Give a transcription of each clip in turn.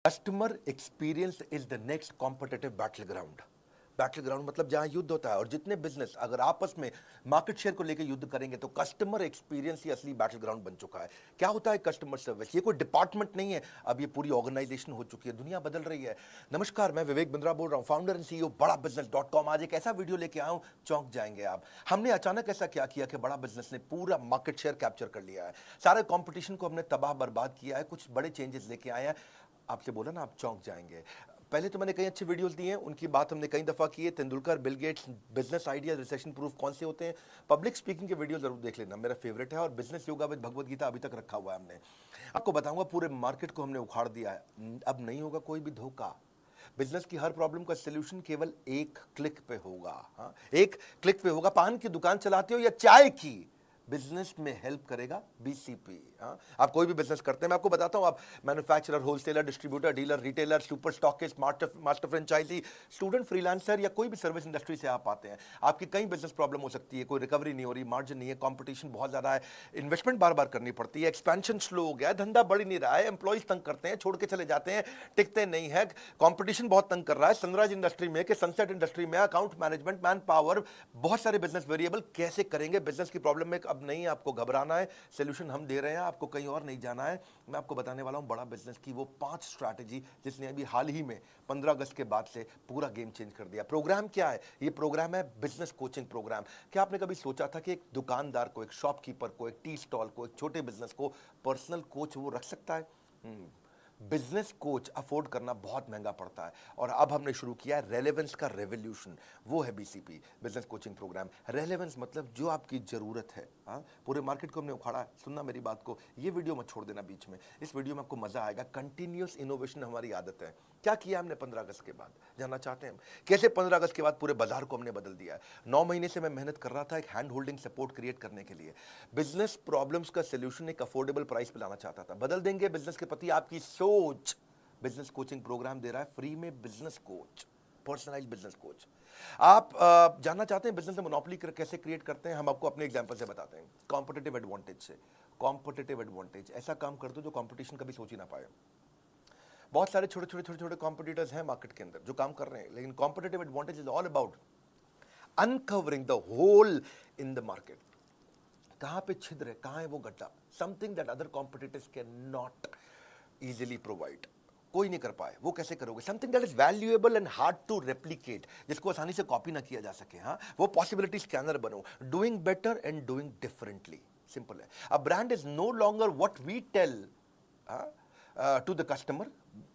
Customer experience is the next competitive battle ground. Battle ground मतलब जहां युद्ध होता है, और जितने बिजनेस अगर आपस में मार्केट शेयर को लेकर युद्ध करेंगे तो कस्टमर एक्सपीरियंस ही असली बैटल ग्राउंड बन चुका है। क्या होता है कस्टमर सर्विस? ये कोई डिपार्टमेंट नहीं है, अब ये पूरी ऑर्गेनाइजेशन हो चुकी है, दुनिया बदल रही है। नमस्कार, मैं विवेक बिंद्रा बोल रहा हूं, फाउंडर एंड सीईओ बड़ा बिजनेस.com। आज एक ऐसा वीडियो लेके आया हूं, चौंक जाएंगे आप। हमने अचानक ऐसा क्या किया कि बड़ा बिजनेस ने पूरा मार्केट शेयर कैप्चर कर लिया है, सारे कंपटीशन को हमने तबाह बर्बाद किया है, कुछ बड़े चेंजेस लेके आए हैं। आपसे बोला ना, आप चौंक जाएंगे। पहले तो मैंने कई अच्छे वीडियोस दिए हैं, उनकी बात हमने कई दफा की है। Tendulkar, Bill Gates, business idea, recession proof कौन से होते हैं। पब्लिक स्पीकिंग के वीडियो जरूर देख लेना, मेरा फेवरेट है। और business yoga with Bhagavad Gita अभी तक रखा हुआ है हमने। आपको बताऊंगा, पूरे मार्केट को हमने उखाड़ दिया है, अब नहीं होगा कोई भी धोखा। बिजनेस की हर प्रॉब्लम का सलूशन केवल एक क्लिक पे होगा। हाँ, एक क्लिक पे होगा। पान की दुकान चलाते हो या चाय की, बिजनेस में हेल्प करेगा बीसीपी। आप कोई भी बिजनेस करते हैं, मैं आपको बताता हूं, आप manufacturer, wholesaler, distributor, dealer, retailer, super stockist, master franchisee, student, freelancer या कोई भी सर्विस इंडस्ट्री से आप आते हैं, आपकी कई बिजनेस प्रॉब्लम हो सकती है। कोई रिकवरी नहीं हो रही, मार्जिन नहीं है, कंपटीशन बहुत ज्यादा है, इन्वेस्टमेंट बार बार करनी पड़ती है, एक्सपेंशन स्लो हो गया है, धंधा बढ़ नहीं रहा है, एम्प्लॉइज तंग करते हैं, छोड़ के चले जाते हैं, टिकते नहीं है, कंपटीशन बहुत तंग कर रहा है, सनराइज इंडस्ट्री में कि सनसेट इंडस्ट्री में, अकाउंट मैनेजमेंट, मैन पावर, बहुत सारे बिजनेस वेरिएबल। कैसे करेंगे? बिजनेस की प्रॉब्लम में अब नहीं आपको घबराना है, सोल्यूशन हम दे रहे हैं, आपको कहीं और नहीं जाना है। मैं आपको बताने वाला हूं बड़ा बिजनेस की वो 5 स्ट्रैटेजी जिसने अभी हाल ही में 15 अगस्त के बाद से पूरा गेम चेंज कर दिया। प्रोग्राम क्या है? ये प्रोग्राम है बिजनेस कोचिंग प्रोग्राम। क्या आपने कभी सोचा था कि एक दुकानदार को, एक शॉपकीपर को, एक टी स्टॉल को, एक छोटे बिजनेस को पर्सनल कोच वो रख सकता है? बिजनेस कोच अफोर्ड करना बहुत महंगा पड़ता है, और अब हमने शुरू किया है रेलेवेंस का रेवोल्यूशन। वो है BCP, business coaching programme. Relevance मतलब जो आपकी जरूरत है। पूरे मार्केट को हमने उखाड़ा है। सुनना मेरी बात को, ये वीडियो मत छोड़ देना बीच में, इस वीडियो में आपको मजा आएगा। कंटिन्यूअस इनोवेशन हमारी आदत है। क्या किया हमने 15 अगस्त के बाद, जानना चाहते हैं कैसे? 15 अगस्त के बाद पूरे बाजार को हमने बदल दिया है। 9 महीने से मैं मेहनत कर रहा था एक हैंड होल्डिंग सपोर्ट क्रिएट करने के लिए। बिजनेस प्रॉब्लम्स का सोल्यूशन एक अफोर्डेबल प्राइस पे लाना चाहता था। बदल देंगे बिजनेस के प्रति आपकी सोच। बिजनेस कोचिंग प्रोग्राम दे रहा है फ्री में, business coach, personalised business coach. आप जानना चाहते हैं बिजनेस में मोनोपोली कैसे क्रिएट करते हैं? हम आपको अपने एग्जांपल से बताते हैं, कॉम्पिटिटिव एडवांटेज से। कॉम्पिटिटिव एडवांटेज, ऐसा काम कर दो जो कंपटीशन कभी सोच ही ना पाए। बहुत सारे छोटे कॉम्पिटिटर्स हैं मार्केट के अंदर जो काम कर रहे हैं, लेकिन competitive advantage is all about uncovering the hole in the market. कहां पे छिद्र है, कहां है वो गड्ढा, something that other competitors can not easily provide. कोई नहीं कर पाए, वो कैसे करोगे? Something that is valuable and hard to replicate, जिसको आसानी से कॉपी ना किया जा सके। हाँ, वो पॉसिबिलिटी स्कैनर बनो। Doing better and doing differently, simple है। A brand is no longer what we tell to the customer.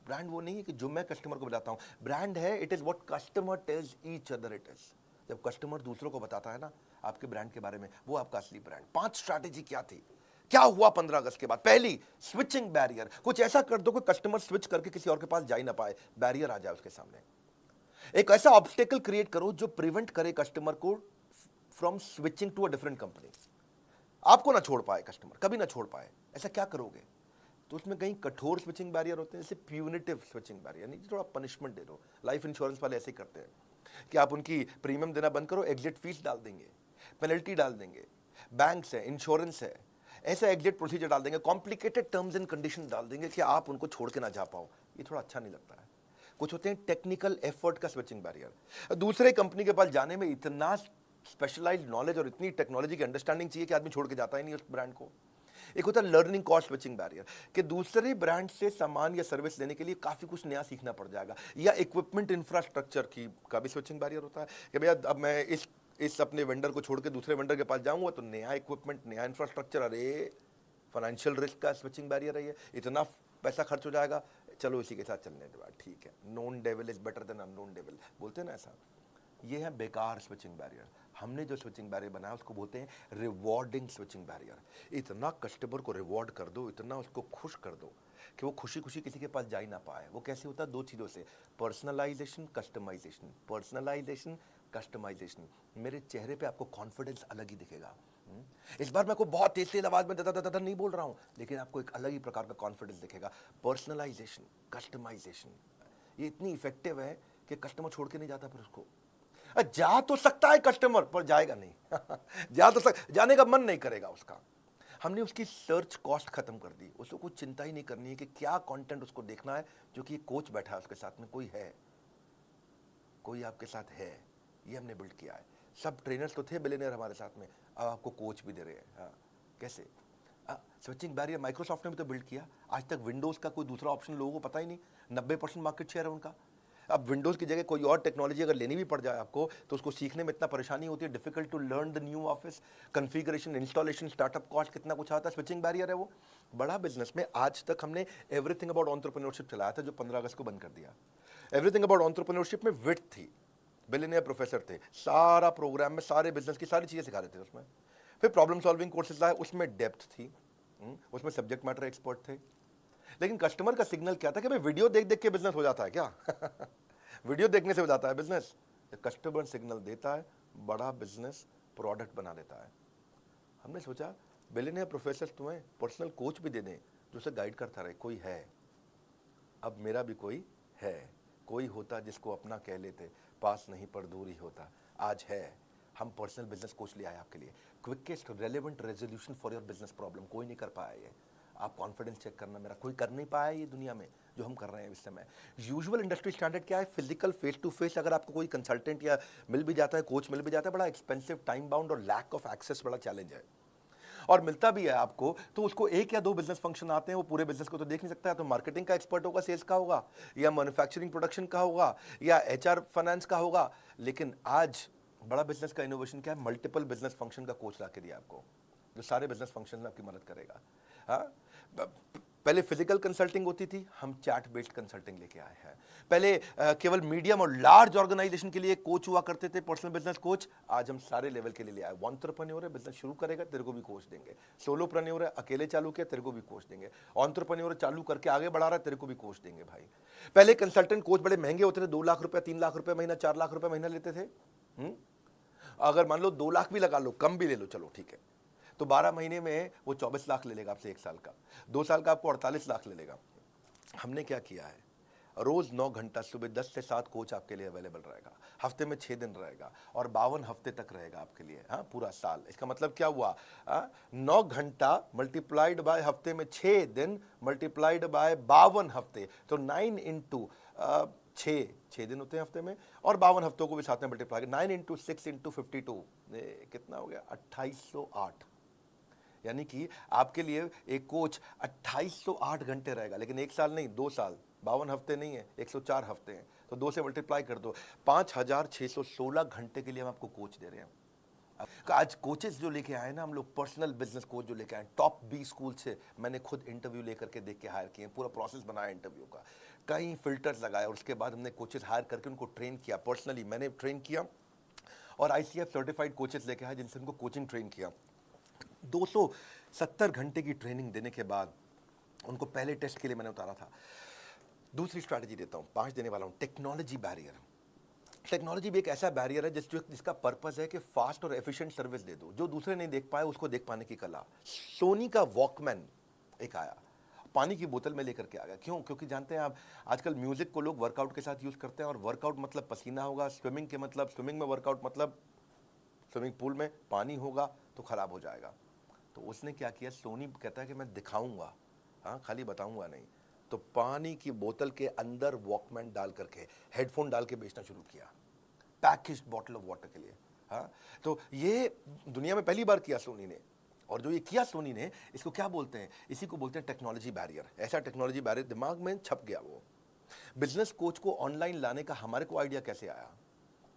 Brand वो नहीं है कि जो मैं कस्टमर को बताता हूं, ब्रांड है it is what customer tells each other it is. जब कस्टमर दूसरों को बताता है ना आपके ब्रांड के बारे में, वो आपका असली ब्रांड। 5 स्ट्रैटेजी क्या थी? क्या हुआ 15 अगस्त के बाद? पहली, स्विचिंग बैरियर। कुछ ऐसा कर दो कि कस्टमर स्विच करके किसी और के पास जा ही ना पाए, बैरियर आ जाए उसके सामने। एक ऐसा ऑब्स्टेकल क्रिएट करो जो प्रिवेंट करे कस्टमर को from switching to a different company. आपको ना छोड़ पाए कस्टमर, कभी ना छोड़ पाए। ऐसा क्या करोगे? तो उसमें कहीं कठोर स्विचिंग बैरियर होते हैं, जैसे प्यूनिटिव स्विचिंग बैरियर, नहीं थोड़ा पनिशमेंट दे दो। लाइफ इंश्योरेंस वाले ऐसे ही करते हैं कि आप उनकी प्रीमियम देना बंद करो, एग्जिट फीस डाल देंगे, पेनल्टी डाल देंगे। बैंक्स है, इंश्योरेंस है, ऐसा एग्जिट प्रोसीजर डाल देंगे, कॉम्प्लिकेटेड टर्म्स एंड कंडीशन डाल देंगे कि आप उनको छोड़ के ना जा पाओ। ये थोड़ा अच्छा नहीं लगता है। कुछ होते हैं टेक्निकल एफर्ट का स्विचिंग बैरियर। दूसरे कंपनी के पास जाने में इतना स्पेशलाइज्ड नॉलेज और इतनी टेक्नोलॉजी की अंडरस्टैंडिंग चाहिए कि आदमी छोड़ के जाता ही नहीं उस ब्रांड को। एक होता है लर्निंग कॉस्ट स्विचिंग बैरियर, कि दूसरे ब्रांड से सामान या सर्विस लेने के लिए काफी कुछ नया सीखना पड़ जाएगा। या इक्विपमेंट इंफ्रास्ट्रक्चर की का भी स्विचिंग बैरियर होता है कि भैया अब मैं इस अपने वेंडर को छोड़ के दूसरे वेंडर के पास जाऊंगा तो नया इक्विपमेंट, नया इंफ्रास्ट्रक्चर, अरे फाइनेंशियल रिस्क का स्विचिंग बैरियर है ये। इतना पैसा खर्च हो जाएगा, चलो इसी के साथ चलने दो, ठीक है। Known devil is better than unknown devil, बोलते हैं ना ऐसा। ये है बेकार स्विचिंग बैरियर। हमने जो स्विचिंग बैरियर बनाया उसको बोलते हैं रिवॉर्डिंग स्विचिंग बैरियर। इतना कस्टमर को रिवॉर्ड कर दो, इतना उसको खुश कर दो कि वो खुशी खुशी किसी के पास जा ही ना पाए। वो कैसे होता है? 2 चीज़ों से, पर्सनलाइजेशन, कस्टमाइजेशन। Personalisation, customization. मेरे चेहरे पे आपको कॉन्फिडेंस अलग ही दिखेगा। इस बार मैं को बहुत तेज आवाज में दादा नहीं बोल रहा हूं, लेकिन आपको एक अलग ही प्रकार का कॉन्फिडेंस दिखेगा। पर्सनलाइजेशन, कस्टमाइजेशन, ये इतनी इफेक्टिव है कि कस्टमर छोड़ के नहीं जाता फिर उसको। जा तो सकता है कस्टमर, पर जाएगा नहीं। जाने का मन नहीं करेगा उसका। हमने उसकी सर्च कॉस्ट खत्म कर दी, उसको कुछ चिंता ही नहीं करनी है कि क्या कंटेंट उसको देखना है, जो कि कोच बैठा है उसके साथ में, कोई आपके साथ है, ये हमने बिल्ड किया है। सब ट्रेनर्स तो थे बिलियनियर हमारे साथ में, अब आपको कोच भी दे रहे हैं। हाँ, कैसे? स्विचिंग बैरियर माइक्रोसॉफ्ट ने भी तो बिल्ड किया। आज तक विंडोज़ का कोई दूसरा ऑप्शन लोगों को पता ही नहीं, 90% मार्केट शेयर है उनका। अब विंडोज़ की जगह कोई और टेक्नोलॉजी अगर लेनी भी पड़ जाए आपको, तो उसको सीखने में इतना परेशानी होती है, difficult to learn the new office, configuration, installation, startup cost, कितना कुछ आता है। स्विचिंग बैरियर है वो। बड़ा बिजनेस में आज तक हमने एवरीथिंग अबाउट एंटरप्रेन्योरशिप चलाया था, जो 15 अगस्त को बंद कर दिया। एवरीथिंग अबाउट एंटरप्रेन्योरशिप में विड्थ थी, बिलियनियर प्रोफेसर थे, सारा प्रोग्राम में सारे बिजनेस की सारी चीज़ें सिखा रहे थे उसमें। फिर प्रॉब्लम सॉल्विंग कोर्सेज आए, उसमें डेप्थ थी, उसमें सब्जेक्ट मैटर एक्सपर्ट थे। लेकिन कस्टमर का सिग्नल क्या था कि भाई वीडियो देख देख के बिजनेस हो जाता है क्या? वीडियो देखने से हो जाता है बिजनेस? कस्टमर सिग्नल देता है, बड़ा बिजनेस प्रोडक्ट बना लेता है। हमने सोचा बिलियनियर प्रोफेसर तुम्हें पर्सनल कोच भी दे दें, जो उसे गाइड करता रहे। कोई है, अब मेरा भी कोई है, कोई होता जिसको अपना कह लेते, पास नहीं पर दूर ही होता। आज है, हम पर्सनल बिजनेस कोच ले आए आपके लिए, quickest relevant resolution for your business problem. कोई नहीं कर पाया ये, आप कॉन्फिडेंस चेक करना, मेरा कोई कर नहीं पाया ये दुनिया में जो हम कर रहे हैं इस समय। यूजुअल इंडस्ट्री स्टैंडर्ड क्या है? फिजिकल फेस टू फेस अगर आपको कोई कंसल्टेंट या मिल भी जाता है, कोच मिल भी जाता है, बड़ा एक्सपेंसिव, टाइम बाउंड और लैक ऑफ एक्सेस बड़ा चैलेंज है। और मिलता भी है आपको तो उसको एक या दो बिजनेस फंक्शन आते हैं, वो पूरे बिजनेस को तो देख नहीं सकता है। तो मार्केटिंग का एक्सपर्ट होगा, सेल्स का होगा, या मैन्युफैक्चरिंग प्रोडक्शन का होगा, या एचआर फाइनेंस का होगा। लेकिन आज बड़ा बिजनेस का इनोवेशन क्या है? मल्टीपल बिजनेस फंक्शन का कोच ला के दिया आपको, जो सारे बिजनेस फंक्शन में आपकी मदद करेगा। हाँ, पहले फिजिकल कंसल्टिंग होती थी, हम चैट बेस्ड कंसल्टिंग लेके आए हैं। पहले केवल मीडियम और लार्ज ऑर्गेनाइजेशन के लिए कोच हुआ करते थे, पर्सनल बिजनेस कोच। आज हम सारे लेवल के लिए ले आए। एंटरप्रेन्योर है, बिजनेस शुरू करेगा, तेरे को भी कोच देंगे। सोलोप्रेन्योर है, अकेले चालू किया, तेरे को भी कोच देंगे। एंटरप्रेन्योर चालू करके आगे बढ़ा रहा है, तेरे को भी कोच देंगे भाई। पहले कंसल्टेंट कोच बड़े महंगे होते थे, 2 लाख रुपए, 3 लाख रुपए महीना, 4 लाख रुपए महीना लेते थे। अगर मान लो 2 लाख भी लगा लो, कम भी ले लो, चलो ठीक है, तो 12 महीने में वो 24 लाख ले लेगा आपसे 1 साल का। 2 साल का आपको 48 लाख ले लेगा। हमने क्या किया है? रोज 9 घंटा सुबह 10 से 7 कोच आपके लिए अवेलेबल रहेगा, हफ्ते में 6 दिन रहेगा, और 52 हफ्ते तक रहेगा आपके लिए। हाँ, पूरा साल। इसका मतलब क्या हुआ? 9 घंटा मल्टीप्लाइड बाय हफ्ते में 6 दिन मल्टीप्लाइड बाय 52 हफ्ते, तो 9 इंटू 6 दिन होते हैं हफ्ते में, और 52 हफ्तों को भी साथ में मल्टीप्लाई, 9 इंटू 6 इंटू 52, कितना हो गया? 2808। यानी कि आपके लिए एक कोच 2808 घंटे रहेगा, लेकिन 1 साल नहीं, 2 साल, 52 हफ्ते नहीं है, 104 हफ्ते हैं, तो 2 से मल्टीप्लाई कर दो, 5616 घंटे के लिए हम आपको कोच दे रहे हैं। आज कोचेस जो लेके आए ना हम लोग, पर्सनल बिजनेस कोच जो लेके आए, टॉप 20 स्कूल से मैंने खुद इंटरव्यू लेकर के देख के हायर किए, पूरा प्रोसेस बनाया इंटरव्यू का, कई फिल्टर्स लगाए, और उसके बाद हमने कोचेस हायर करके उनको ट्रेन किया। पर्सनली मैंने ट्रेन किया, और ICF सर्टिफाइड कोचेस लेके आए जिनसे उनको कोचिंग ट्रेन किया। 270 घंटे की ट्रेनिंग देने के बाद उनको पहले टेस्ट के लिए मैंने उतारा था। दूसरी स्ट्रैटेजी देता हूं, 5 देने वाला हूं, टेक्नोलॉजी बैरियर। टेक्नोलॉजी भी एक ऐसा बैरियर है जिसका पर्पस है कि फास्ट और एफिशिएंट सर्विस दे दो, जो दूसरे नहीं देख पाए उसको देख पाने की कला। सोनी का वॉकमैन एक आया, पानी की बोतल में लेकर के आ गया। क्यों? क्योंकि जानते हैं आप, आजकल म्यूजिक को लोग वर्कआउट के साथ यूज करते हैं, और वर्कआउट मतलब पसीना होगा, स्विमिंग के मतलब, स्विमिंग में वर्कआउट मतलब स्विमिंग पूल में पानी होगा तो खराब हो जाएगा। तो उसने क्या किया, सोनी कहता है कि मैं दिखाऊंगा, हाँ, खाली बताऊंगा नहीं। तो पानी की बोतल के अंदर वॉकमैन डाल करके, हेडफोन डाल के बेचना शुरू किया, पैकेज्ड बॉटल ऑफ वाटर के लिए। हाँ, तो ये दुनिया में पहली बार किया सोनी ने, और जो ये किया सोनी ने, इसको क्या बोलते हैं? इसी को बोलते हैं टेक्नोलॉजी बैरियर। ऐसा टेक्नोलॉजी बैरियर दिमाग में छप गया। वो बिजनेस कोच को ऑनलाइन लाने का हमारे को आइडिया कैसे आया?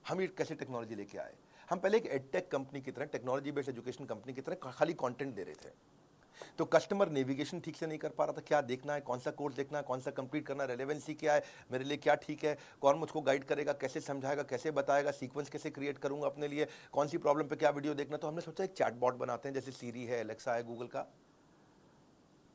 हम ये कैसे टेक्नोलॉजी लेके आए? हम पहले एक एडटेक कंपनी की तरह, टेक्नोलॉजी बेस्ड एजुकेशन कंपनी की तरह खाली कंटेंट दे रहे थे, तो कस्टमर नेविगेशन ठीक से नहीं कर पा रहा था, क्या देखना है, कौन सा कोर्स देखना है, कौन सा कंप्लीट करना है, रेलेवेंसी क्या है, मेरे लिए क्या ठीक है, कौन मुझको गाइड करेगा, कैसे समझाएगा, कैसे बताएगा, सीक्वेंस कैसे क्रिएट करूंगा अपने लिए, कौन सी प्रॉब्लम पे क्या वीडियो देखना। तो हमने सोचा एक चैटबॉट बनाते हैं, जैसे सीरी है, एलेक्सा है गूगल का।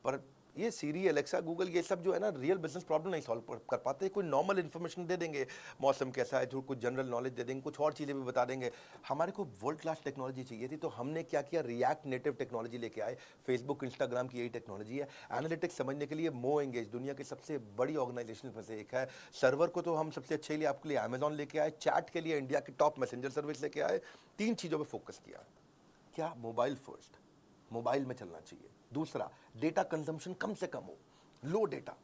पर ये सीरी, एलेक्सा, गूगल, ये सब जो है ना, रियल बिजनेस प्रॉब्लम नहीं सॉल्व कर पाते। कोई नॉर्मल इन्फॉर्मेशन दे देंगे, मौसम कैसा है, जो कुछ जनरल नॉलेज दे देंगे, कुछ और चीज़ें भी बता देंगे। हमारे को वर्ल्ड क्लास टेक्नोलॉजी चाहिए थी, तो हमने क्या किया, रिएक्ट नेटिव टेक्नोलॉजी लेके आए। फेसबुक, इंस्टाग्राम की यही टेक्नोलॉजी है। एनालिटिक्स समझने के लिए मो एंगेज, दुनिया की सबसे बड़ी ऑर्गेनाइजेशन में से एक है। सर्वर को तो हम सबसे अच्छे लिए आपके लिए अमेजॉन लेके आए, चैट के लिए इंडिया की टॉप मैसेंजर सर्विस लेके आए। 3 चीज़ों पर फोकस किया। क्या? मोबाइल फर्स्ट, मोबाइल में चलना चाहिए। दूसरा, डेटा कंजम्पशन कम से कम हो, लो डेटा,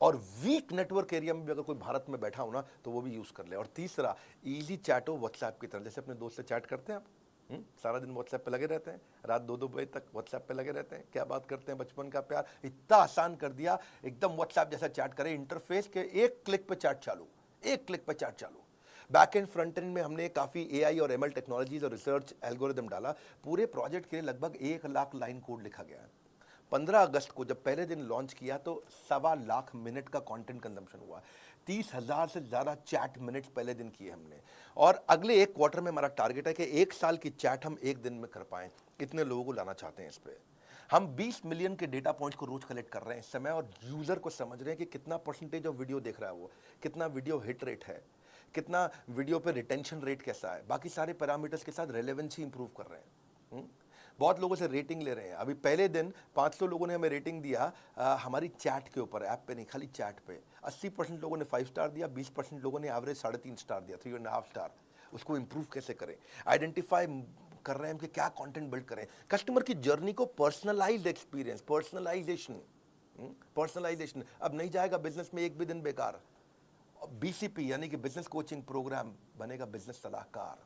और वीक नेटवर्क एरिया में भी अगर कोई भारत में बैठा हो ना तो वो भी यूज कर ले। और तीसरा, इजी चैट हो व्हाट्सएप की तरह, जैसे अपने दोस्त से चैट करते हैं आप, सारा दिन व्हाट्सएप पे लगे रहते हैं, रात 2-2 बजे तक व्हाट्सएप पे लगे रहते हैं, क्या बात करते हैं, बचपन का प्यार, इतना आसान कर दिया, एकदम व्हाट्सएप जैसा चैट करें, इंटरफेस के एक क्लिक पे चैट चालू, एक क्लिक पे चैट चालू। बैक एंड फ्रंट एंड में हमने काफी एआई और एमएल टेक्नोलॉजीज और रिसर्च एल्गोरिदम डाला। पूरे प्रोजेक्ट के लिए लगभग 1 लाख लाइन कोड लिखा गया है। 15 अगस्त को जब पहले दिन लॉन्च किया तो 1.25 लाख मिनट का कंटेंट कंजम्पशन हुआ। 30,000 से ज़्यादा चैट मिनट्स पहले दिन किए हमने, और अगले एक क्वार्टर में हमारा टारगेट है कि 1 साल की चैट हम एक दिन में कर पाएं। इतने लोगों को लाना चाहते हैं इस पे। हम 20 मिलियन के डेटा पॉइंट्स को रोज कलेक्ट कर रहे हैं इस समय, और यूजर को समझ रहे हैं कि कितना परसेंटेज ऑफ वीडियो देख रहा है वो, कितना वीडियो हिट रेट है, कितना वीडियो पे रिटेंशन रेट कैसा है, बाकी सारे पैरामीटर्स के साथ रेलेवेंसी इंप्रूव कर रहे हैं। बहुत लोगों से रेटिंग ले रहे हैं। अभी पहले दिन 500 लोगों ने हमें रेटिंग दिया हमारी चैट के ऊपर, ऐप पे नहीं, खाली चैट पे। 80% लोगों ने 5 स्टार दिया, 20% लोगों ने एवरेज 3.5 स्टार दिया, 3.5 स्टार। उसको इंप्रूव कैसे करें, आइडेंटिफाई कर रहे हैं कि क्या कंटेंट बिल्ड करें, कस्टमर की जर्नी को पर्सनलाइज्ड एक्सपीरियंस, पर्सनलाइजेशन अब नहीं जाएगा बिजनेस में एक भी दिन बेकार। बीसीपी यानी कि बिजनेस कोचिंग प्रोग्राम बनेगा बिजनेस सलाहकार,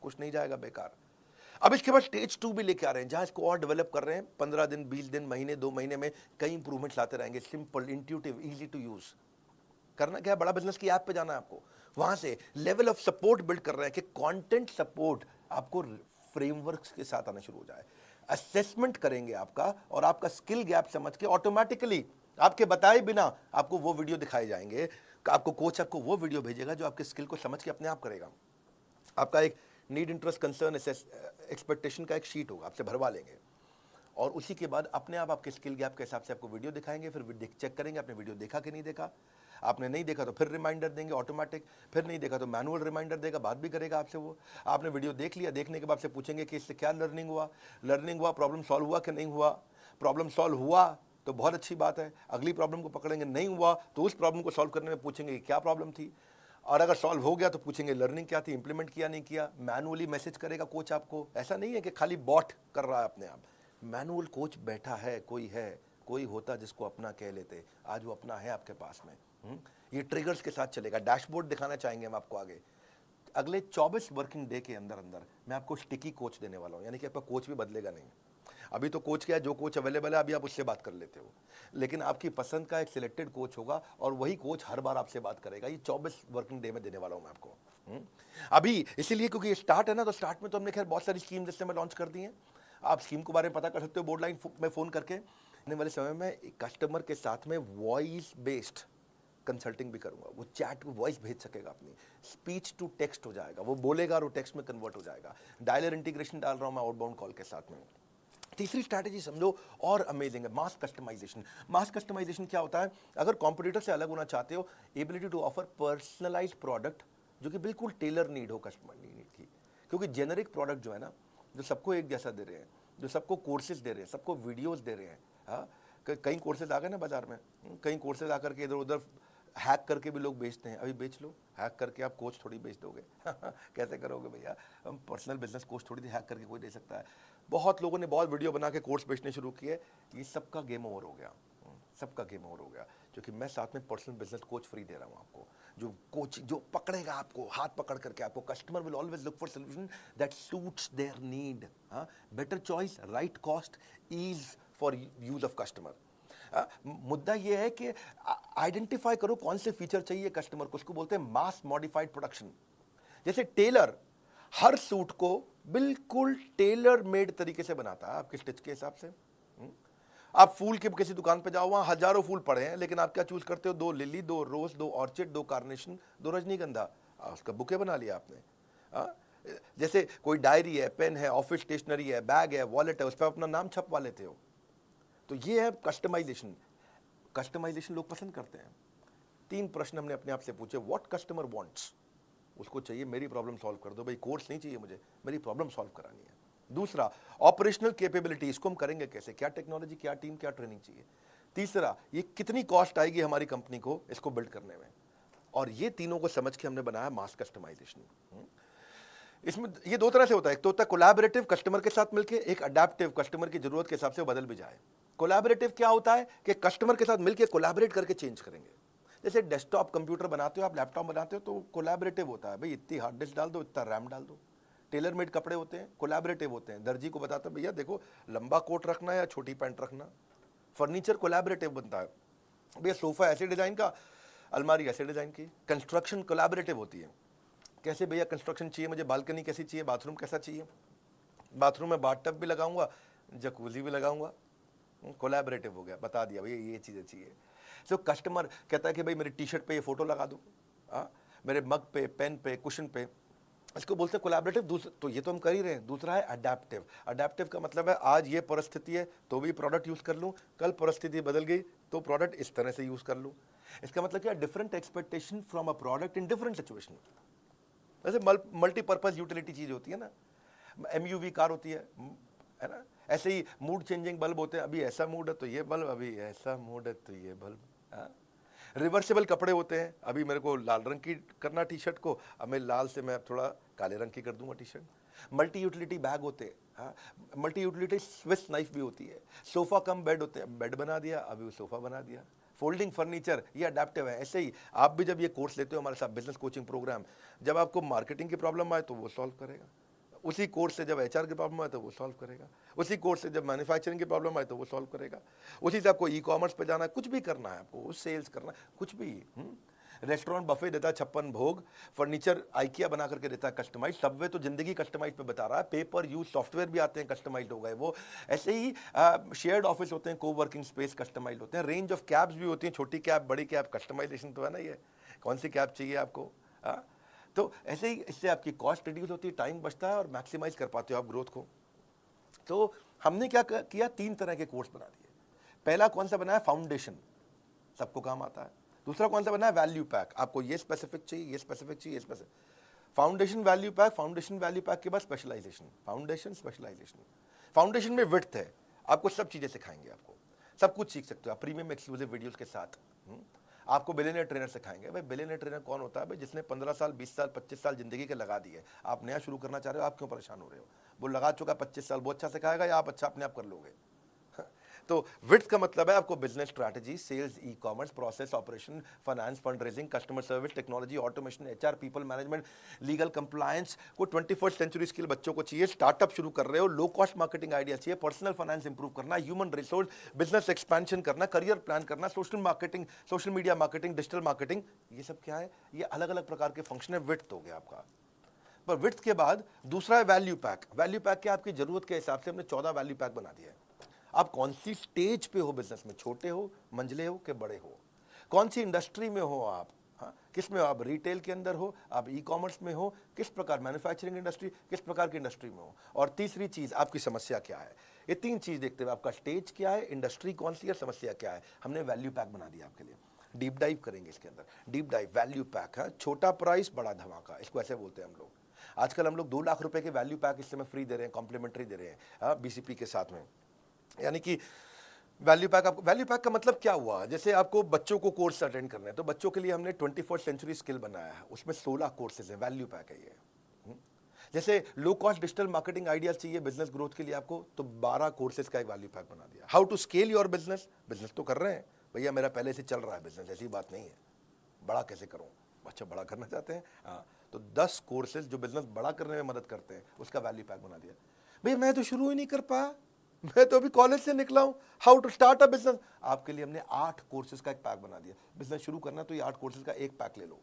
कुछ नहीं जाएगा बेकार। अब इसके बाद स्टेज 2 भी लेके आ रहे हैं, जहां इसको और डेवलप कर रहे हैं। 15 दिन, 20 दिन, महीने, 2 महीने में कई इंप्रूवमेंट्स लाते रहेंगे। Simple, intuitive, easy to use. करना क्या है, बड़ा बिजनेस की ऐप पे जाना है आपको, वहां से लेवल ऑफ सपोर्ट बिल्ड कर रहे हैं कि कंटेंट सपोर्ट आपको फ्रेमवर्क्स के साथ आना शुरू हो जाए। असेसमेंट करेंगे आपका, और आपका स्किल गैप समझ के ऑटोमेटिकली आपके बताए बिना आपको वो वीडियो दिखाए जाएंगे। आपको कोच आपको वो वीडियो भेजेगा जो आपके स्किल को समझ के अपने आप करेगा। आपका एक नीड, इंटरेस्ट, कंसर्न, एक्सपेक्टेशन का एक शीट होगा, आपसे भरवा लेंगे, और उसी के बाद अपने आप आपके स्किल गैप के हिसाब से आपको वीडियो दिखाएंगे। फिर चेक करेंगे आपने वीडियो देखा कि नहीं देखा। आपने नहीं देखा तो फिर रिमाइंडर देंगे ऑटोमेटिक, फिर नहीं देखा तो मैनुअल रिमाइंडर देगा, बात भी करेगा आपसे वो। आपने वीडियो देख लिया, देखने के बाद से पूछेंगे कि इससे क्या लर्निंग हुआ, प्रॉब्लम सॉल्व हुआ कि नहीं हुआ। प्रॉब्लम सॉल्व हुआ तो बहुत अच्छी बात है, अगली प्रॉब्लम को पकड़ेंगे। नहीं हुआ तो उस प्रॉब्लम को सॉल्व करने में पूछेंगे कि क्या प्रॉब्लम थी, और अगर सॉल्व हो गया तो पूछेंगे लर्निंग क्या थी, इंप्लीमेंट किया नहीं किया। मैनुअली मैसेज करेगा कोच आपको, ऐसा नहीं है कि खाली बॉट कर रहा है अपने आप, मैनुअल कोच बैठा है, कोई होता जिसको अपना कह लेते, आज वो अपना है आपके पास में। ये ट्रिगर्स के साथ चलेगा। डैशबोर्ड दिखाना चाहेंगे हम आपको आगे। अगले 24 वर्किंग डे के अंदर मैं आपको स्टिकी कोच देने वाला हूँ, यानी कि आपका कोच भी बदलेगा नहीं। अभी तो कोच क्या है, जो कोच अवेलेबल है अभी आप उससे बात कर लेते हो, लेकिन आपकी पसंद का एक सिलेक्टेड कोच होगा, और वही कोच हर बार आपसे बात करेगा। ये 24 वर्किंग डे में देने वाला हूं मैं आपको। अभी इसीलिए क्योंकि ये स्टार्ट है ना, तो स्टार्ट में तो हमने खैर बहुत सारी स्कीम जिससे मैं लॉन्च कर दी है। आप स्कीम के बारे में पता कर सकते हो बोर्ड लाइन में फ़ोन करके। आने वाले समय में कस्टमर के साथ में वॉइस बेस्ड कंसल्टिंग भी करूंगा। वो चैट वॉइस भेज सकेगा, अपनी स्पीच टू टेक्स्ट हो जाएगा, वो बोलेगा और वो टेक्स्ट में कन्वर्ट हो जाएगा। डायलर इंटीग्रेशन डाल रहा हूं मैं आउटबाउंड कॉल के साथ में। तीसरी स्ट्रैटेजी समझो और अमेजिंग है, मास कस्टमाइजेशन। मास कस्टमाइजेशन क्या होता है, अगर कॉम्पिटिटर से अलग होना चाहते हो, ability to offer personalised product जो कि बिल्कुल टेलर नीड हो कस्टमर नीड की। क्योंकि जेनरिक प्रोडक्ट जो है ना, जो सबको एक जैसा दे रहे हैं, जो सबको कोर्सेज दे रहे हैं, सबको वीडियोस दे रहे हैं। हाँ, कई कोर्सेज आ गए ना बाजार में, कई कोर्सेज आकर के इधर उधर हैक करके भी लोग बेचते हैं। अभी बेच लो, हैक करके आप कोच थोड़ी बेच दोगे कैसे करोगे भैया, हम पर्सनल बिजनेस कोच थोड़ी हैक करके कोई दे सकता है। बहुत लोगों ने बहुत वीडियो बना के कोर्स बेचने शुरू किए, ये सबका गेम ओवर हो गया, सबका गेम ओवर हो गया। क्योंकि मैं साथ में पर्सनल बिजनेस कोच फ्री दे रहा हूँ आपको, जो कोच जो पकड़ेगा आपको, हाथ पकड़ करके आपको। Customer will always look for solution that suits their need. Better choice, right cost, ease for use of customer. मुद्दा यह है कि आइडेंटिफाई करो कौन से फीचर चाहिए कस्टमर को, उसको बोलते हैं मास मॉडिफाइड प्रोडक्शन। जैसे टेलर हर सूट को बिल्कुल टेलर मेड तरीके से बनाता है आपके स्टिच के हिसाब से। आप फूल के किसी दुकान पे जाओ, वहां हजारों फूल पड़े हैं, लेकिन आप क्या चूज करते हो, 2 लिली, 2 रोज, 2 ऑर्चिड, 2 कार्नेशन, 2 रजनीगंधा, उसका बुके बना लिया आपने। जैसे कोई डायरी है, पेन है, ऑफिस स्टेशनरी है, बैग है, वॉलेट है, उस पर अपना नाम छपवा लेते हो। तो ये है कस्टमाइजेशन। कस्टमाइजेशन लोग पसंद करते हैं। 3 प्रश्न हमने अपने आप से पूछे, व्हाट कस्टमर वांट्स, उसको चाहिए मेरी प्रॉब्लम सॉल्व कर दो भाई, कोर्स नहीं चाहिए मुझे, मेरी प्रॉब्लम सॉल्व करानी है। दूसरा, ऑपरेशनल कैपेबिलिटी, इसको हम करेंगे कैसे, क्या टेक्नोलॉजी, क्या टीम, क्या ट्रेनिंग चाहिए। तीसरा, ये कितनी कॉस्ट आएगी हमारी कंपनी को इसको बिल्ड करने में। और ये तीनों को समझ के हमने बनाया मास कस्टमाइजेशन। इसमें ये दो तरह से होता है, एक तो होता है कोलैबोरेटिव कस्टमर के साथ मिलके, एक अडेप्टिव कस्टमर की जरूरत के हिसाब से वो बदल भी जाए। कोलैबोरेटिव क्या होता है कि कस्टमर के साथ मिलके कोलैबोरेट करके चेंज करेंगे। जैसे डेस्कटॉप कंप्यूटर बनाते हो आप, लैपटॉप बनाते हो, तो कोलैबोरेटिव होता है, भाई इतनी हार्ड डिस्क डाल दो, इतना रैम डाल दो। टेलर मेड कपड़े होते हैं, कोलैबोरेटिव होते हैं, दर्जी को बताते हैं भैया देखो लंबा कोट रखना है या छोटी पैंट रखना। फर्नीचर कोलैबोरेटिव बनता है, भैया सोफा ऐसे डिजाइन का, अलमारी ऐसे डिजाइन की। कंस्ट्रक्शन कोलैबोरेटिव होती है, कैसे भैया कंस्ट्रक्शन चाहिए, मुझे बालकनी कैसी चाहिए, बाथरूम कैसा चाहिए, बाथरूम में बाथटब भी लगाऊंगा, जकूजी भी लगाऊंगा, कोलैबोरेटिव हो गया, बता दिया भैया ये चीज़ें चाहिए। सो कस्टमर कहता है कि भाई मेरी टी शर्ट पे ये फोटो लगा दो, मेरे मग पे, पेन पे, कुशन पे, इसको बोलते हैं कोलैबोरेटिव। दूसरा तो ये तो हम कर ही रहे हैं। दूसरा है अडेप्टिव। अडेप्टिव का मतलब है आज ये परिस्थिति है तो भी प्रोडक्ट यूज़ कर लूँ, कल परिस्थिति बदल गई तो प्रोडक्ट इस तरह से यूज़ कर लूँ। इसका मतलब क्या, different expectation from a product in different situation. जैसे मल्टीपर्पज यूटिलिटी चीज़ होती है ना, एमयूवी कार होती है ना, ऐसे ही मूड चेंजिंग बल्ब होते हैं, अभी ऐसा मूड है तो ये बल्ब, अभी ऐसा मूड है तो ये बल्ब। रिवर्सिबल कपड़े होते हैं, अभी मेरे को लाल रंग की करना टी शर्ट को, अब मैं लाल से मैं थोड़ा काले रंग की कर दूंगा T shirt. Multi utility bag होते हैं, मल्टी यूटिलिटी स्विस नाइफ भी होती है। सोफा कम बेड होते हैं, बेड बना दिया, अभी वो सोफा बना दिया। फोल्डिंग फर्नीचर, ये अडेप्टिव है। ऐसे ही आप भी जब ये कोर्स लेते हो हमारे साथ, बिजनेस कोचिंग प्रोग्राम, जब आपको मार्केटिंग की प्रॉब्लम आए तो वो सॉल्व करेगा, उसी कोर्स से जब एचआर की प्रॉब्लम आए तो वो सॉल्व करेगा, उसी कोर्स से जब मैन्युफैक्चरिंग की प्रॉब्लम आए तो वो सॉल्व करेगा, उसी से आपको ई कॉमर्स पे जाना है, कुछ भी करना है आपको, सेल्स करना है, कुछ भी। रेस्टोरेंट बफे देता है 56 भोग, फर्नीचर आइकिया बना करके देता है कस्टमाइज, सबवे तो जिंदगी कस्टमाइज पे बता रहा है, पेपर यूज सॉफ्टवेयर भी आते हैं कस्टमाइज हो गए वो। ऐसे ही शेयर्ड ऑफिस होते हैं, को वर्किंग स्पेस कस्टमाइज होते हैं, रेंज ऑफ कैब्स भी होती हैं, छोटी कैब, बड़ी कैब, कस्टमाइजेशन तो है ना, ये कौन सी कैब चाहिए आपको। तो ऐसे ही इससे आपकी कॉस्ट रिड्यूस होती है, टाइम बचता है और मैक्सिमाइज कर पाते हो आप ग्रोथ को। तो हमने क्या किया, 3 तरह के कोर्स बना दिए। पहला कौन सा बनाया, फाउंडेशन, सबको काम आता है। दूसरा कौन सा बनाया, वैल्यू पैक, आपको ये स्पेसिफिक चाहिए, ये स्पेसिफिक चाहिए, ये specific. Foundation value pack, foundation value pack के बाद स्पेशलाइजेशन, फाउंडेशन स्पेशलाइजेशन। फाउंडेशन में विड्थ है, आपको सब चीजें सिखाएंगे, आपको सब कुछ सीख सकते हो आप प्रीमियम एक्सक्लूसिव वीडियोस के साथ। आपको बिलियनियर ट्रेनर सिखाएंगे। भाई बिलियनियर ट्रेनर कौन होता है, भाई जिसने 15 साल, 20 साल, 25 साल जिंदगी के लगा दिए। आप नया शुरू करना चाह रहे हो, आप क्यों परेशान हो रहे हो, वो लगा चुका 25 साल, वो अच्छा सिखाएगा या आप अच्छा अपने आप कर लोगे। तो विड्थ का मतलब है आपको business strategy, sales, e commerce, process, operation, finance, fund raising, customer service, technology, automation, HR, people management, legal compliance को 21st सेंचुरी स्किल बच्चों को चाहिए। स्टार्टअप शुरू कर रहे हो, लो कॉस्ट मार्केटिंग आइडिया चाहिए, पर्सनल फाइनेंस इंप्रूव करना, ह्यूमन रिसोर्स, बिजनेस एक्सपेंशन करना, करियर प्लान करना, social marketing, social media marketing, digital marketing, ये सब क्या है, ये अलग अलग प्रकार के फंक्शन है। विड्थ हो गया आपका। पर विड्थ के बाद दूसरा है वैल्यू पैक। वैल्यू पैक के आपकी जरूरत के हिसाब से हमने 14 वैल्यू पैक बना दिया है। आप कौन सी स्टेज पे हो बिजनेस में, छोटे हो, मंझले हो कि बड़े हो, कौन सी इंडस्ट्री में हो आप, किस में हो आप, रिटेल के अंदर हो, आप ई कॉमर्स में हो, किस प्रकार मैन्युफैक्चरिंग इंडस्ट्री, किस प्रकार की इंडस्ट्री में हो, और तीसरी चीज आपकी समस्या क्या है। ये 3 चीज देखते हुए आपका स्टेज क्या है, इंडस्ट्री कौन सी है, समस्या क्या है, हमने वैल्यू पैक बना दिया आपके लिए। डीप डाइव करेंगे इसके अंदर, डीप डाइव वैल्यू पैक है, छोटा प्राइस बड़ा धमाका, इसको ऐसे बोलते हैं हम लोग। आजकल हम लोग 2 लाख रुपए के वैल्यू पैक इस समय फ्री दे रहे हैं, कॉम्प्लीमेंट्री दे रहे हैं बीसीपी के साथ में। यानी कि वैल्यू पैक, आपको वैल्यू पैक का मतलब क्या हुआ, जैसे आपको बच्चों को कोर्स अटेंड करना है तो बच्चों के लिए हमने 21st सेंचुरी स्किल बनाया है, उसमें 16 कोर्सेज है, वैल्यू पैक है ये। जैसे low cost digital marketing ideas चाहिए बिजनेस ग्रोथ के लिए आपको, तो 12 कोर्सेज का एक वैल्यू पैक बना दिया। How to scale your business, business तो कर रहे हैं भैया, मेरा पहले से चल रहा है बिजनेस, ऐसी बात नहीं है, बड़ा कैसे करूं, अच्छा बड़ा करना चाहते हैं, हाँ, तो 10 कोर्सेज जो बिजनेस बड़ा करने में मदद करते हैं, उसका वैल्यू पैक बना दिया। भैया मैं तो शुरू ही नहीं कर पाया, मैं तो अभी कॉलेज से निकला हूं, how to start a business, आपके लिए हमने 8 कोर्सेज का एक पैक बना दिया। बिजनेस शुरू करना तो ये 8 कोर्सेज का एक पैक ले लो।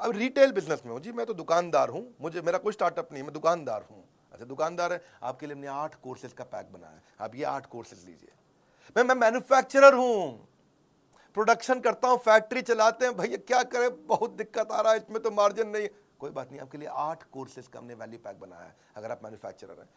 अब रिटेल बिजनेस में हो जी, मैं तो दुकानदार हूं, मुझे मेरा कोई स्टार्टअप नहीं, मैं दुकानदार हूं, अच्छा दुकानदार है, आपके लिए हमने 8 कोर्सेज का पैक बनाया है, आप ये 8 कोर्सेज लीजिए। मैं मैन्युफैक्चरर हूं, प्रोडक्शन करता हूं, फैक्ट्री चलाते हैं, भैया क्या करें, बहुत दिक्कत आ रहा है, इसमें तो मार्जिन नहीं है, कोई बात नहीं, आपके लिए 8 कोर्सेज का हमने वैल्यू पैक बनाया है। अगर आप मैन्युफैक्चरर हैं,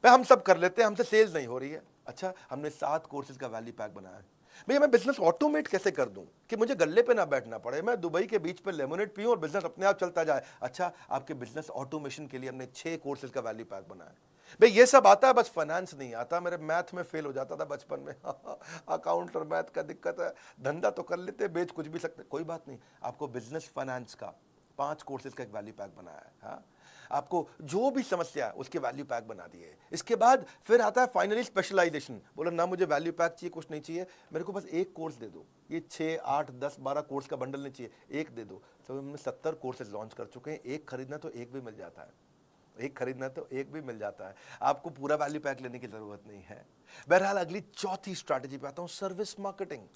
भाई हम सब कर लेते हैं, हमसे सेल्स नहीं हो रही है, अच्छा हमने 7 कोर्सेज का वैल्यू पैक बनाया है। भैया मैं बिजनेस ऑटोमेट कैसे कर दूं कि मुझे गल्ले पे ना बैठना पड़े, मैं दुबई के बीच पे लेमोनेड पीऊं और बिजनेस अपने आप चलता जाए, अच्छा आपके बिजनेस ऑटोमेशन के लिए हमने 6 कोर्सेज का वैल्यू पैक बनाया है। भाई ये सब आता है, बस फाइनेंस नहीं आता, मेरे मैथ में फेल हो जाता था बचपन में अकाउंट और मैथ का दिक्कत है, धंधा तो कर लेते, बेच कुछ भी सकते, कोई बात नहीं, आपको बिजनेस फाइनेंस का 5 कोर्सेज का एक वैल्यू पैक बनाया है। आपको जो भी समस्या है उसके वैल्यू पैक बना दिए। इसके बाद फिर आता है फाइनली स्पेशलाइजेशन। बोला ना मुझे वैल्यू पैक चाहिए, कुछ नहीं चाहिए, मेरे को बस एक कोर्स दे दो, ये 6 8 10 12 कोर्स का बंडल नहीं चाहिए, एक दे दो। तो हमने 70 कोर्सेज लॉन्च कर चुके हैं, एक खरीदना तो एक भी मिल जाता है, एक खरीदना तो एक भी मिल जाता है, आपको पूरा वैल्यू पैक लेने की जरूरत नहीं है। बहरहाल अगली चौथी स्ट्रैटेजी पे आता हूं, service marketing.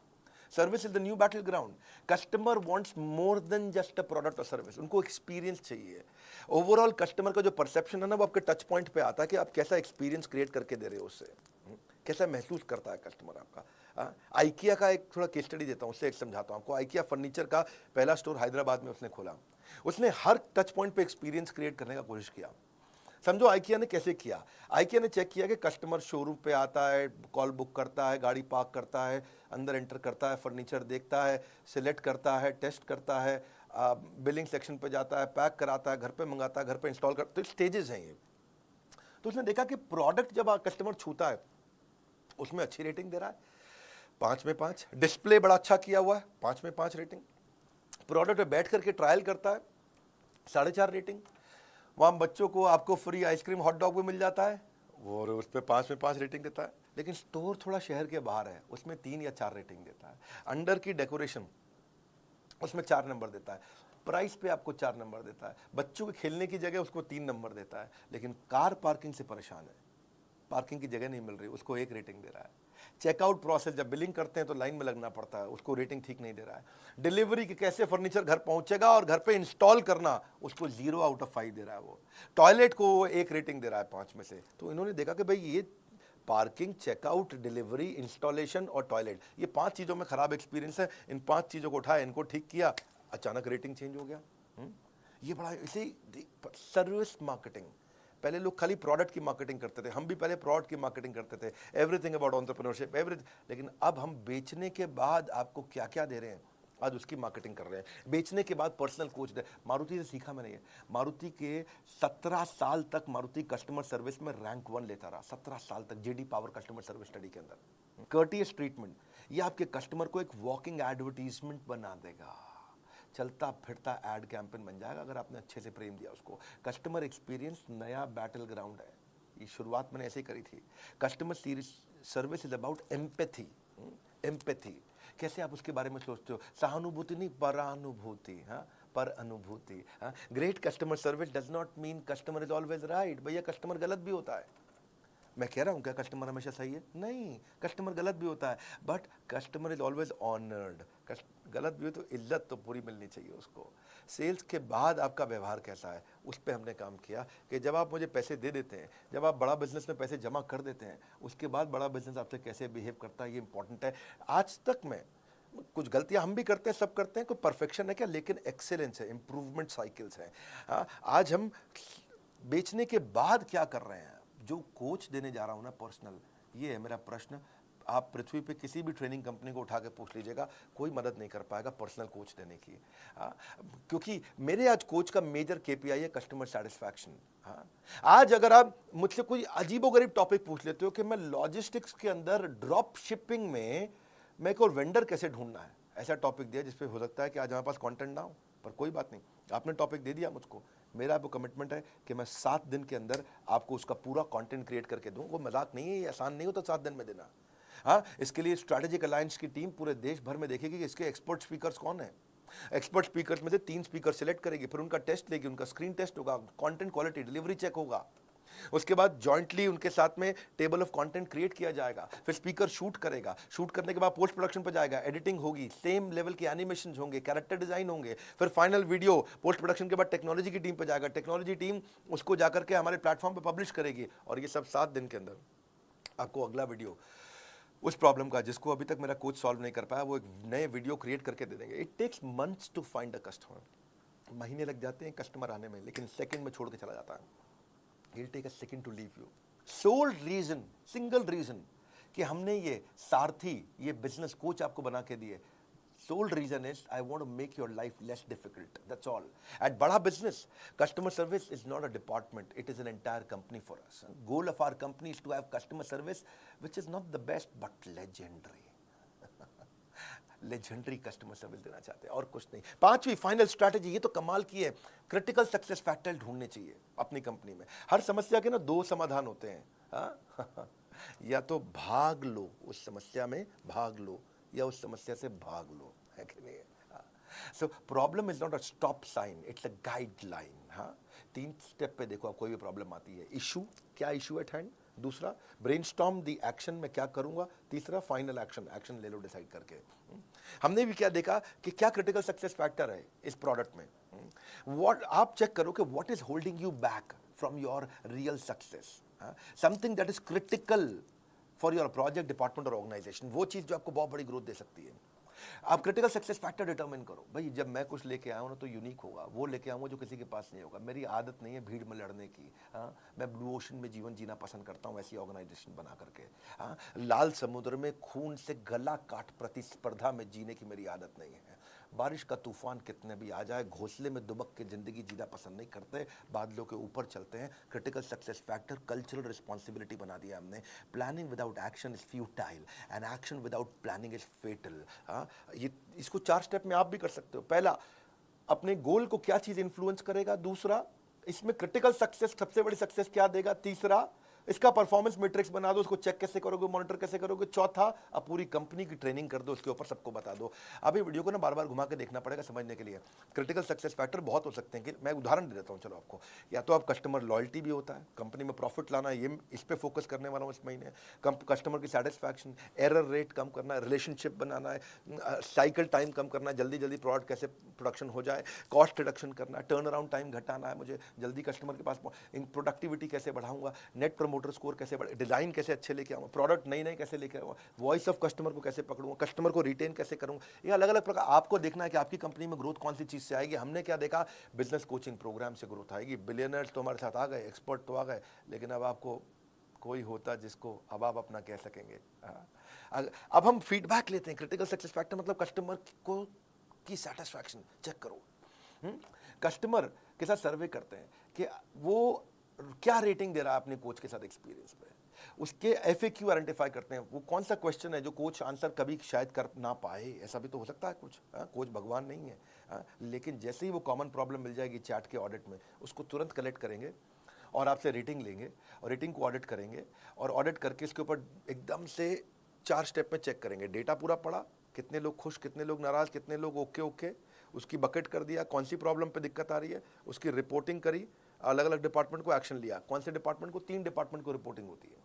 Service is the new battle ground. Customer wants more than just a product और सर्विस, उनको एक्सपीरियंस चाहिए। ओवरऑल कस्टमर का जो परसेप्शन है ना, वो आपके टच पॉइंट पे आता है कि आप कैसा एक्सपीरियंस क्रिएट करके दे रहे हो उससे, कैसा महसूस करता है कस्टमर आपका। आइकिया का एक थोड़ा केस स्टडी देता हूँ, उससे एक समझाता हूँ आपको। आइकिया फर्नीचर का पहला स्टोर हैदराबाद में उसने खोला। उसने हर टच पॉइंट पे एक्सपीरियंस क्रिएट करने का कोशिश किया। समझो आइकिया ने कैसे किया। आइकिया ने चेक किया कि कस्टमर शोरूम पे आता है, कॉल बुक करता है, गाड़ी पार्क करता है, अंदर एंटर करता है, फर्नीचर देखता है, सिलेक्ट करता है, टेस्ट करता है, बिलिंग सेक्शन पे जाता है, पैक कराता है, घर पे मंगाता है, घर पे इंस्टॉल करता है। तो स्टेजेस हैं ये। तो उसने देखा कि प्रोडक्ट जब कस्टमर छूता है उसमें अच्छी रेटिंग दे रहा है, 5 में 5। डिस्प्ले बड़ा अच्छा किया हुआ है, 5 में 5 रेटिंग। प्रोडक्ट पे बैठ करके ट्रायल करता है, 4.5 रेटिंग। वहाँ बच्चों को आपको फ्री आइसक्रीम हॉट डॉग भी मिल जाता है, और उस पर 5 में 5 रेटिंग देता है। लेकिन स्टोर थोड़ा शहर के बाहर है, उसमें 3 या 4 रेटिंग देता है। अंडर की डेकोरेशन उसमें 4 नंबर देता है, प्राइस पे आपको 4 नंबर देता है, बच्चों के खेलने की जगह उसको 3 नंबर देता है। लेकिन कार पार्किंग से परेशान है, पार्किंग की जगह नहीं मिल रही, उसको 1 रेटिंग दे रहा है। चेकआउट प्रोसेस, जब बिलिंग करते हैं तो लाइन में लगना पड़ता है, उसको रेटिंग ठीक नहीं दे रहा है। डिलीवरी के कैसे फर्नीचर घर पहुंचेगा और घर पे इंस्टॉल करना, उसको 0 आउट ऑफ 5 दे रहा है वो। टॉयलेट को वो 1 रेटिंग दे रहा है 5 में से। तो इन्होंने देखा कि भाई ये पार्किंग, चेकआउट, डिलीवरी, इंस्टॉलेशन और टॉयलेट, ये 5 चीज़ों में खराब एक्सपीरियंस है। इन 5 चीज़ों को उठाया, इनको ठीक किया, अचानक रेटिंग चेंज हो गया। ये बड़ा इसे सर्विस मार्केटिंग। पहले लोग खाली प्रोडक्ट की मार्केटिंग करते थे, हम भी पहले प्रोडक्ट की मार्केटिंग करते थे, एवरीथिंग अबाउट एंटरप्रेन्योरशिप एवरीथिंग। लेकिन अब हम बेचने के बाद आपको क्या क्या दे रहे हैं, आज उसकी मार्केटिंग कर रहे हैं। बेचने के बाद पर्सनल कोच दे। मारुति से सीखा मैंने ये। मारुति के 17 साल तक मारुति कस्टमर सर्विस में रैंक 1 लेता रहा, 17 साल तक, JD power customer service study के अंदर। कर्टियस ट्रीटमेंट, ये आपके कस्टमर को एक वॉकिंग एडवर्टीजमेंट बना देगा, चलता फिरता एड कैंपेन बन जाएगा अगर आपने अच्छे से प्रेम दिया उसको। कस्टमर एक्सपीरियंस नया बैटल ग्राउंड है, ये शुरुआत मैंने ऐसे ही करी थी। Customer service is about empathy. Empathy कैसे आप उसके बारे में सोचते हो, सहानुभूति नहीं, परानुभूति। हाँ, पर अनुभूति। हाँ, great customer service does not mean customer is always right. भैया कस्टमर गलत भी होता है, मैं कह रहा हूँ क्या कस्टमर हमेशा सही है? नहीं, कस्टमर गलत भी होता है, but customer is always honoured. गलत भी हो तो इज्जत तो पूरी मिलनी चाहिए उसको। सेल्स के बाद आपका व्यवहार कैसा है, उस पर हमने काम किया कि जब आप मुझे पैसे दे देते हैं, जब आप बड़ा बिजनेस में पैसे जमा कर देते हैं, उसके बाद बड़ा बिजनेस आपसे कैसे बिहेव करता है, ये इंपॉर्टेंट है। आज तक में कुछ गलतियां हम भी करते हैं, सब करते हैं, कोई परफेक्शन है क्या, लेकिन एक्सेलेंस है, इंप्रूवमेंट साइकिल्स हैं। हाँ, आज हम बेचने के बाद क्या कर रहे हैं, जो कोच देने जा रहा हूं ना पर्सनल, ये है मेरा प्रश्न। आप पृथ्वी पे किसी भी ट्रेनिंग कंपनी को उठा के पूछ लीजिएगा, कोई मदद नहीं कर पाएगा पर्सनल कोच देने की। क्योंकि मेरे आज कोच का मेजर केपीआई है कस्टमर सेटिस्फैक्शन। हाँ, आज अगर आप मुझसे कोई अजीबोगरीब टॉपिक पूछ लेते हो कि मैं लॉजिस्टिक्स के अंदर ड्रॉप शिपिंग में मैं को वेंडर कैसे ढूंढना है, ऐसा टॉपिक दिया जिसपे हो सकता है कि आज हमारे पास कंटेंट ना हो, पर कोई बात नहीं, आपने टॉपिक दे दिया मुझको। मेरा आपको कमिटमेंट है कि मैं 7 दिन के अंदर आपको उसका पूरा कंटेंट क्रिएट करके दूं। वो मजाक नहीं है, ये आसान नहीं हो तो 7 दिन में देना। हाँ, इसके लिए स्ट्रैटेजिक अलायंस की टीम पूरे देश भर में देखेगी कि इसके एक्सपर्ट स्पीकर्स कौन है। एक्सपर्ट स्पीकर्स में से 3 स्पीकर सिलेक्ट करेगी, फिर उनका टेस्ट लेगी, उनका स्क्रीन टेस्ट होगा, कंटेंट क्वालिटी, डिलीवरी चेक होगा। उसके बाद जॉइंटली उनके साथ में टेबल ऑफ कंटेंट क्रिएट किया जाएगा, फिर स्पीकर शूट करेगा, शूट करने के बाद पोस्ट प्रोडक्शन पर जाएगा, एडिटिंग होगी, सेम लेवल के एनिमेशन होंगे, कैरेक्टर डिजाइन होंगे, फिर फाइनल वीडियो पोस्ट प्रोडक्शन के बाद टेक्नोलॉजी की टीम पर जाएगा, टेक्नोलॉजी टीम उसको जाकर के हमारे प्लेटफॉर्म पर पब्लिश करेगी, और ये सब 7 दिन के अंदर आपको अगला वीडियो उस प्रॉब्लम का जिसको अभी तक मेरा कोच सॉल्व नहीं कर पाया, वो एक नए वीडियो क्रिएट करके दे देंगे। It takes months to find a customer, महीने लग जाते हैं कस्टमर आने में, लेकिन सेकंड में छोड़ के चला जाता है। It'll take a second to leave you. Sole reason, single reason कि हमने ये सारथी, ये बिजनेस कोच आपको बना के दिए, sole reason is I want to make your life less difficult. That's all. At बड़ा business, customer service is not a department. It is an entire company for us. Goal of our company is to have customer service which is not the best but legendary. Legendary customer service देना चाहते हैं और कुछ नहीं। पांचवी final strategy, ये तो कमाल की है, क्रिटिकल सक्सेस फैक्टर ढूंढने चाहिए अपनी कंपनी में। हर समस्या के ना दो समाधान होते हैं, हाँ या तो भाग लो उस समस्या में, भाग लो, या उस समस्या से भाग लो, है कि नहीं? So problem is not a stop sign, it's a guideline. हाँ, 3 स्टेप पे देखो, आप कोई भी प्रॉब्लम आती है, इशू, क्या इशू एट हैंड, दूसरा ब्रेनस्टॉर्म द एक्शन, मैं क्या करूंगा, तीसरा फाइनल एक्शन, एक्शन ले लो डिसाइड करके। हमने भी क्या देखा कि क्या क्रिटिकल सक्सेस फैक्टर है इस प्रोडक्ट में। व्हाट, आप चेक करो कि what is holding you back from your real success, something that is critical for your project, department और ऑर्गेनाइजेशन, वो चीज जो आपको बहुत बड़ी ग्रोथ दे सकती है। आप क्रिटिकल सक्सेस फैक्टर डिटरमिन करो, भाई जब मैं कुछ लेके आया हूं ना तो यूनिक होगा, वो लेके आऊंगा जो किसी के पास नहीं होगा, मेरी आदत नहीं है भीड़ में लड़ने की। हाँ, मैं ब्लू ओशन में जीवन जीना पसंद करता हूं, ऐसी ऑर्गेनाइजेशन बना करके। हाँ, लाल समुद्र में खून से गला काट प्रतिस्पर्धा में जीने की मेरी आदत नहीं है। बारिश का तूफान कितने भी आ जाए, घोंसले में दुबक के जिंदगी जीना पसंद नहीं करते, बादलों के ऊपर चलते हैं। Critical success factor cultural responsibility बना दिया हमने। Planning without action is futile and action without planning is fatal. ये इसको 4 स्टेप में आप भी कर सकते हो। पहला, अपने गोल को क्या चीज इंफ्लुएंस करेगा, दूसरा इसमें क्रिटिकल सक्सेस सबसे बड़ी सक्सेस क्या देगा, तीसरा इसका परफॉर्मेंस मैट्रिक्स बना दो, उसको चेक कैसे करोगे, मॉनिटर कैसे करोगे, चौथा अब पूरी कंपनी की ट्रेनिंग कर दो, उसके ऊपर सबको बता दो। अभी वीडियो को ना बार बार घुमा के देखना पड़ेगा समझने के लिए। क्रिटिकल सक्सेस फैक्टर बहुत हो सकते हैं, कि मैं उदाहरण दे देता हूं चलो आपको। या तो आप कस्टमर लॉयल्टी भी होता है, कंपनी में प्रॉफिट लाना, ये इस पे फोकस करने वाला हूं इस महीने। कस्टमर की सेटिस्फैक्शन, एरर रेट कम करना है, रिलेशनशिप बनाना है, साइकिल टाइम कम करना है, जल्दी जल्दी प्रोडक्ट कैसे प्रोडक्शन हो जाए, कॉस्ट रिडक्शन करना है, टर्न अराउंड टाइम घटाना है, मुझे जल्दी कस्टमर के पास प्रोडक्टिविटी कैसे बढ़ाऊंगा, नेट प्रमोटर स्कोर कैसे बढ़े, डिजाइन कैसे अच्छे लेके आऊंगा, प्रोडक्ट नई नई कैसे लेके आऊंगा, वॉइस ऑफ कस्टमर को कैसे पकड़ूंगा, कस्टमर को रिटेन कैसे करूंगा। ये अलग अलग प्रकार आपको देखना है कि आपकी कंपनी में ग्रोथ कौन सी चीज से आएगी। हमने क्या देखा, बिजनेस कोचिंग प्रोग्राम से ग्रोथ आएगी। बिलियनर्स तो हमारे साथ आ गए, एक्सपर्ट तो आ गए, लेकिन अब आपको कोई होता जिसको अब आप अपना कह सकेंगे। अब हम फीडबैक लेते हैं। क्रिटिकल सक्सेस फैक्टर मतलब कस्टमर को की सेटिस्फैक्शन चेक करो। कस्टमर के साथ सर्वे करते हैं कि वो क्या रेटिंग दे रहा है अपने कोच के साथ एक्सपीरियंस पे, उसके एफएक्यू आइडेंटिफाई करते हैं, वो कौन सा क्वेश्चन है जो कोच आंसर कभी शायद कर ना पाए, ऐसा भी तो हो सकता है कुछ। कोच भगवान नहीं है। लेकिन जैसे ही वो कॉमन प्रॉब्लम मिल जाएगी चैट के ऑडिट में, उसको तुरंत कलेक्ट करेंगे और आपसे रेटिंग लेंगे और रेटिंग को ऑडिट करेंगे, और ऑडिट करके इसके ऊपर एकदम से 4 स्टेप में चेक करेंगे। डेटा पूरा पड़ा, कितने लोग खुश, कितने लोग नाराज, कितने लोग ओके ओके, उसकी बकेट कर दिया, कौन सी प्रॉब्लम पे दिक्कत आ रही है, उसकी रिपोर्टिंग करी, अलग अलग डिपार्टमेंट को एक्शन लिया। कौन से डिपार्टमेंट को, 3 डिपार्टमेंट को रिपोर्टिंग होती है।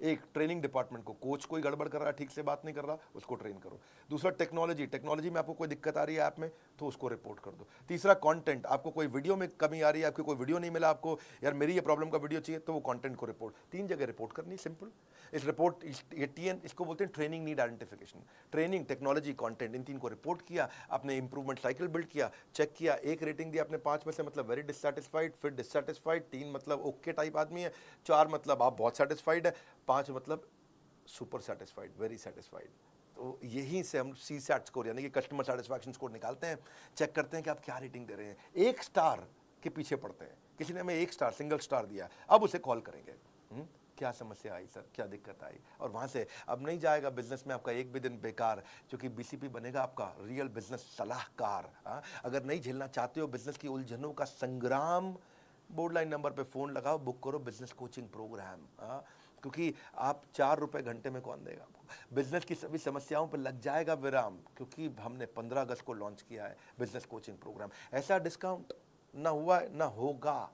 एक ट्रेनिंग डिपार्टमेंट को, कोच कोई गड़बड़ कर रहा है, ठीक से बात नहीं कर रहा, उसको ट्रेन करो। दूसरा टेक्नोलॉजी, टेक्नोलॉजी में आपको कोई दिक्कत आ रही है ऐप में तो उसको रिपोर्ट कर दो। तीसरा कंटेंट, आपको कोई वीडियो में कमी आ रही है, आपको कोई वीडियो नहीं मिला, आपको यार मेरी ये प्रॉब्लम का वीडियो चाहिए, तो वो कंटेंट को रिपोर्ट, 3 जगह रिपोर्ट करनी, सिंपल। इस रिपोर्ट, ये टीएन, इसको बोलते हैं training need identification. Training, technology, content, इन 3 को रिपोर्ट किया, आपने इंप्रूवमेंट साइकिल बिल्ड किया, चेक किया, 1 रेटिंग दी आपने 5 में से, मतलब वेरी डिससैटिस्फाइड, फिर डिससैटिस्फाइड, 3 मतलब ओके टाइप आदमी है, 4 मतलब आप बहुत सेटिस्फाइड है, 5 मतलब सुपर सेटिस्फाइड, वेरी सेटिस्फाइड। तो यहीं से हम सी सैट स्कोर यानी कि कस्टमर सेटिस्फैक्शन स्कोर निकालते हैं, चेक करते हैं कि आप क्या रेटिंग दे रहे हैं। 1 स्टार के पीछे पड़ते हैं, किसी ने हमें 1 स्टार, सिंगल स्टार दिया, अब उसे कॉल करेंगे, क्या समस्या आई सर, क्या दिक्कत आई, और वहां से अब नहीं जाएगा बिजनेस में आपका एक भी दिन बेकार, क्योंकि बीसीपी बनेगा आपका रियल बिजनेस सलाहकार। अगर नहीं झेलना चाहते हो बिजनेस की उलझनों का संग्राम, बोर्ड लाइन नंबर पे फोन लगाओ, बुक करो बिजनेस कोचिंग प्रोग्राम। क्योंकि आप 4 रुपए घंटे में कौन देगा आपको, बिजनेस की सभी समस्याओं पर लग जाएगा विराम, क्योंकि हमने 15 अगस्त को लॉन्च किया है बिजनेस कोचिंग प्रोग्राम। ऐसा डिस्काउंट ना हुआ ना होगा,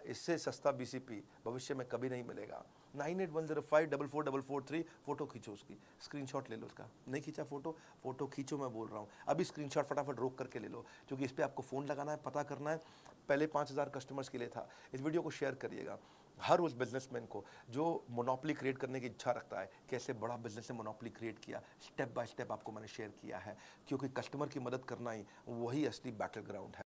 इससे सस्ता बीसीपी भविष्य में कभी नहीं मिलेगा। 9810544443, फोटो खींचो, उसकी स्क्रीनशॉट ले लो उसका, नहीं खींचा फोटो, फोटो खींचो, मैं बोल रहा हूँ अभी, स्क्रीनशॉट फटाफट रोक करके ले लो, क्योंकि इस पर आपको फ़ोन लगाना है, पता करना है। पहले 5000 कस्टमर्स के लिए था। इस वीडियो को शेयर करिएगा हर उस बिजनेसमैन को जो मोनोपोली क्रिएट करने की इच्छा रखता है, कैसे बड़ा बिजनेस से मोनोपोली क्रिएट किया, स्टेप बाय स्टेप आपको मैंने शेयर किया है, क्योंकि कस्टमर की मदद करना ही वही असली बैटल ग्राउंड है।